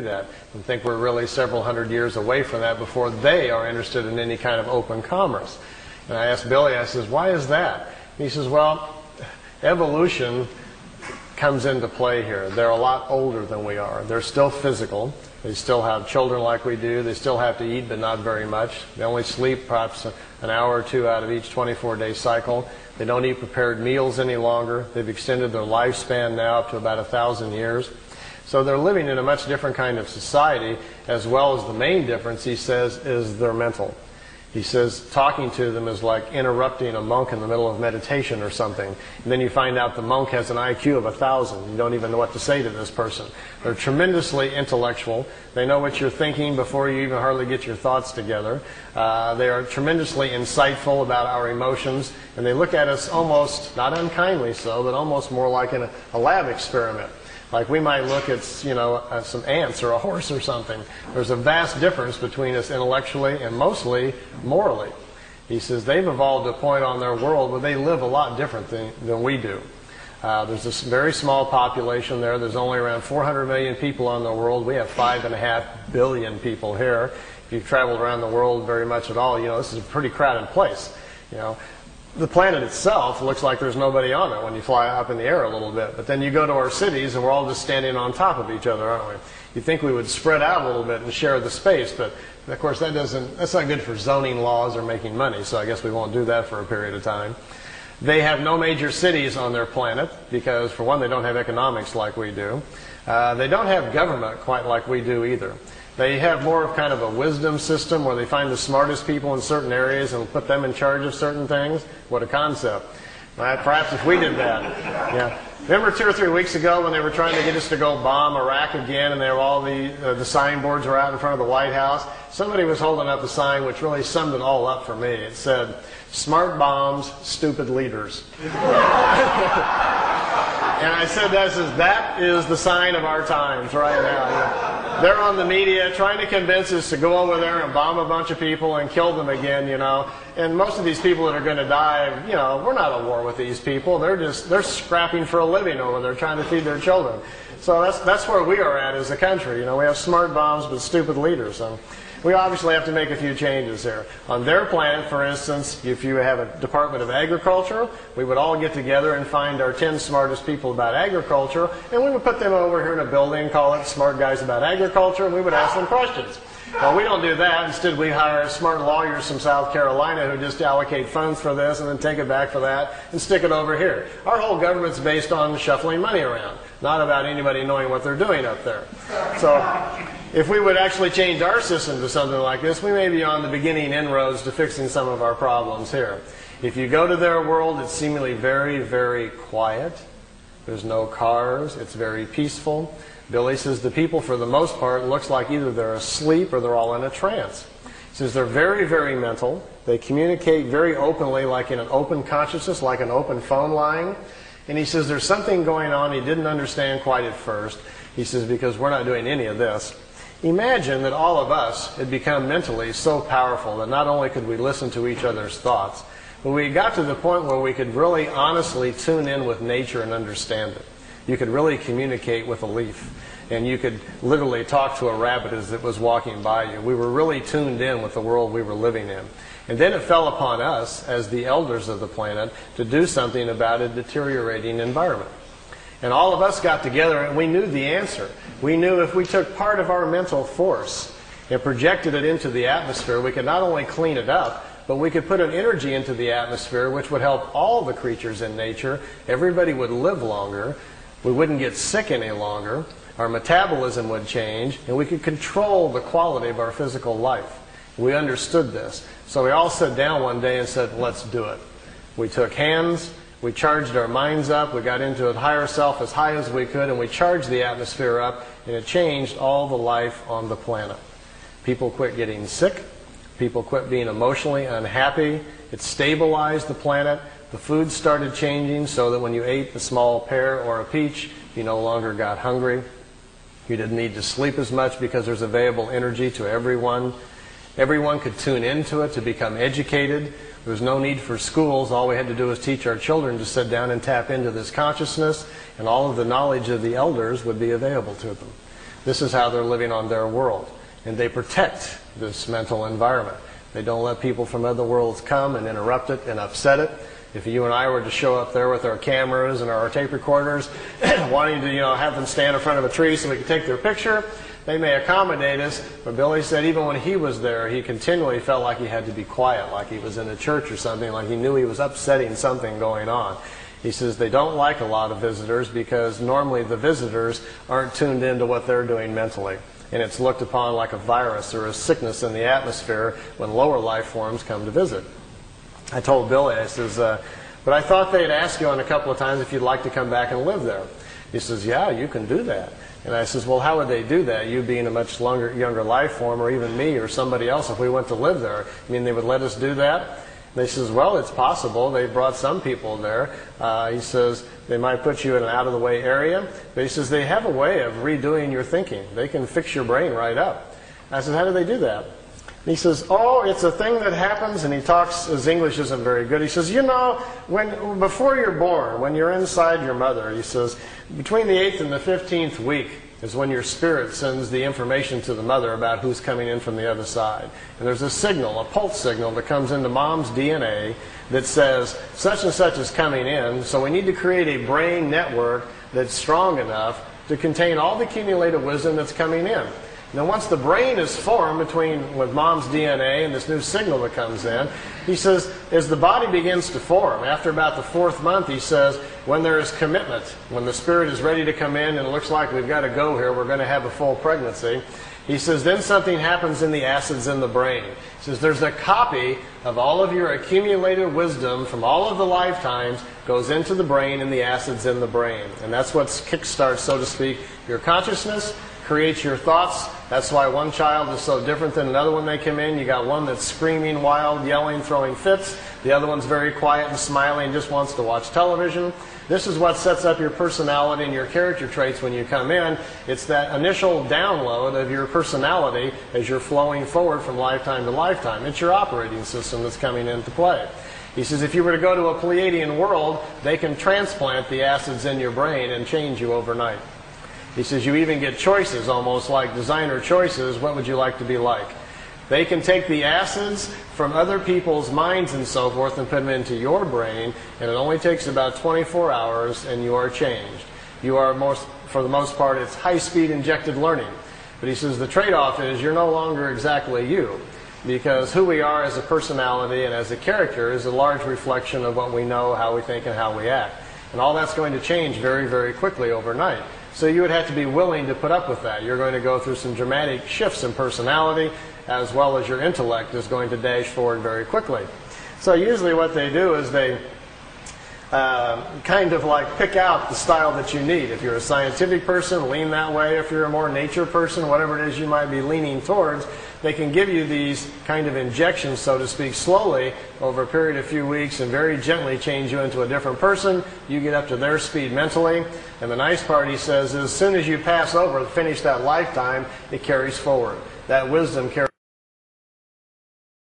that and think we're really several hundred years away from that before they are interested in any kind of open commerce. And I asked Billy, I says, why is that? And he says, well, evolution comes into play here. They're a lot older than we are. They're still physical. They still have children like we do. They still have to eat, but not very much. They only sleep perhaps an hour or two out of each 24-day cycle. They don't eat prepared meals any longer. They've extended their lifespan now up to about 1,000 years. So they're living in a much different kind of society, as well as the main difference, he says, is their mental. He says talking to them is like interrupting a monk in the middle of meditation or something. And then you find out the monk has an IQ of 1,000. You don't even know what to say to this person. They're tremendously intellectual. They know what you're thinking before you even hardly get your thoughts together. They are tremendously insightful about our emotions. And they look at us almost, not unkindly so, but almost more like in a lab experiment. Like we might look at, some ants or a horse or something. There's a vast difference between us intellectually and mostly morally. He says they've evolved to a point on their world where they live a lot different than we do. There's this very small population there. There's only around 400 million people on the world. We have 5.5 billion people here. If you've traveled around the world very much at all, this is a pretty crowded place. The planet itself looks like there's nobody on it when you fly up in the air a little bit. But then you go to our cities and we're all just standing on top of each other, aren't we? You think we would spread out a little bit and share the space, but of course that's not good for zoning laws or making money, so I guess we won't do that for a period of time. They have no major cities on their planet because, for one, they don't have economics like we do. They don't have government quite like we do either. They have more of kind of a wisdom system where they find the smartest people in certain areas and put them in charge of certain things. What a concept. Perhaps if we did that. Yeah. Remember 2 or 3 weeks ago when they were trying to get us to go bomb Iraq again, and there were all the signboards were out in front of the White House? Somebody was holding up a sign which really summed it all up for me. It said, "Smart bombs, stupid leaders." And I said, that is the sign of our times right now. They're on the media trying to convince us to go over there and bomb a bunch of people and kill them again, And most of these people that are going to die, we're not at war with these people. They're scrapping for a living over there trying to feed their children. So that's where we are at as a country. We have smart bombs but stupid leaders. So we obviously have to make a few changes here. On their planet, for instance, if you have a Department of Agriculture, we would all get together and find our 10 smartest people about agriculture, and we would put them over here in a building, call it Smart Guys About Agriculture, and we would ask them questions. Well, we don't do that. Instead, we hire smart lawyers from South Carolina who just allocate funds for this and then take it back for that and stick it over here. Our whole government's based on shuffling money around, not about anybody knowing what they're doing up there. So if we would actually change our system to something like this, we may be on the beginning inroads to fixing some of our problems here. If you go to their world, it's seemingly very, very quiet. There's no cars. It's very peaceful. Billy says the people, for the most part, looks like either they're asleep or they're all in a trance. He says they're very, very mental. They communicate very openly, like in an open consciousness, like an open phone line. And he says there's something going on he didn't understand quite at first. He says, because we're not doing any of this. Imagine that all of us had become mentally so powerful that not only could we listen to each other's thoughts, but we got to the point where we could really honestly tune in with nature and understand it. You could really communicate with a leaf, and you could literally talk to a rabbit as it was walking by you. We were really tuned in with the world we were living in. And then it fell upon us, as the elders of the planet, to do something about a deteriorating environment. And all of us got together and we knew the answer. We knew if we took part of our mental force and projected it into the atmosphere, we could not only clean it up, but we could put an energy into the atmosphere which would help all the creatures in nature. Everybody would live longer. We wouldn't get sick any longer. Our metabolism would change, and we could control the quality of our physical life. We understood this. So we all sat down one day and said, let's do it. We took hands. We charged our minds up. We got into a higher self as high as we could, and we charged the atmosphere up, and it changed all the life on the planet. People quit getting sick. People quit being emotionally unhappy. It stabilized the planet. The food started changing so that when you ate a small pear or a peach, you no longer got hungry. You didn't need to sleep as much because there's available energy to everyone. Everyone could tune into it to become educated. There was no need for schools. All we had to do was teach our children to sit down and tap into this consciousness, and all of the knowledge of the elders would be available to them. This is how they're living on their world. And they protect this mental environment. They don't let people from other worlds come and interrupt it and upset it. If you and I were to show up there with our cameras and our tape recorders, wanting to, have them stand in front of a tree so we could take their picture, they may accommodate us. But Billy said even when he was there, he continually felt like he had to be quiet, like he was in a church or something, like he knew he was upsetting something going on. He says they don't like a lot of visitors because normally the visitors aren't tuned into what they're doing mentally. And it's looked upon like a virus or a sickness in the atmosphere when lower life forms come to visit. I told Billy, I says, but I thought they'd ask you on a couple of times if you'd like to come back and live there. He says, yeah, you can do that. And I says, well, how would they do that? You being a much younger life form, or even me or somebody else, if we went to live there, I mean, they would let us do that? They says, well, it's possible. They brought some people there. He says, they might put you in an out-of-the-way area. But he says, they have a way of redoing your thinking. They can fix your brain right up. I said, how do they do that? And he says, oh, it's a thing that happens. And he talks, his English isn't very good. He says, before you're born, when you're inside your mother, he says, between the 8th and the 15th week, is when your spirit sends the information to the mother about who's coming in from the other side. And there's a signal, a pulse signal that comes into mom's DNA that says such and such is coming in, so we need to create a brain network that's strong enough to contain all the accumulated wisdom that's coming in. Now once the brain is formed with mom's DNA and this new signal that comes in, he says, as the body begins to form, after about the 4th month, he says, when there is commitment, when the spirit is ready to come in and it looks like we've got to go here, we're going to have a full pregnancy, he says, then something happens in the acids in the brain. He says, there's a copy of all of your accumulated wisdom from all of the lifetimes goes into the brain and the acids in the brain. And that's what kickstarts, so to speak, your consciousness, creates your thoughts. That's why one child is so different than another when they come in. You got one that's screaming, wild, yelling, throwing fits. The other one's very quiet and smiling, just wants to watch television. This is what sets up your personality and your character traits when you come in. It's that initial download of your personality as you're flowing forward from lifetime to lifetime. It's your operating system that's coming into play. He says if you were to go to a Pleiadian world, they can transplant the acids in your brain and change you overnight. He says you even get choices, almost like designer choices. What would you like to be like? They can take the acids from other people's minds and so forth and put them into your brain, and it only takes about 24 hours and you are changed. You are, for the most part, it's high-speed injected learning. But he says the trade-off is you're no longer exactly you, because who we are as a personality and as a character is a large reflection of what we know, how we think, and how we act. And all that's going to change very, very quickly overnight. So you would have to be willing to put up with that. You're going to go through some dramatic shifts in personality, as well as your intellect is going to dash forward very quickly. So usually what they do is they kind of like pick out the style that you need. If you're a scientific person, lean that way. If you're a more nature person, whatever it is you might be leaning towards, they can give you these kind of injections, so to speak, slowly over a period of a few weeks and very gently change you into a different person. You get up to their speed mentally. And the nice part, he says, is as soon as you pass over, finish that lifetime, it carries forward. That wisdom carries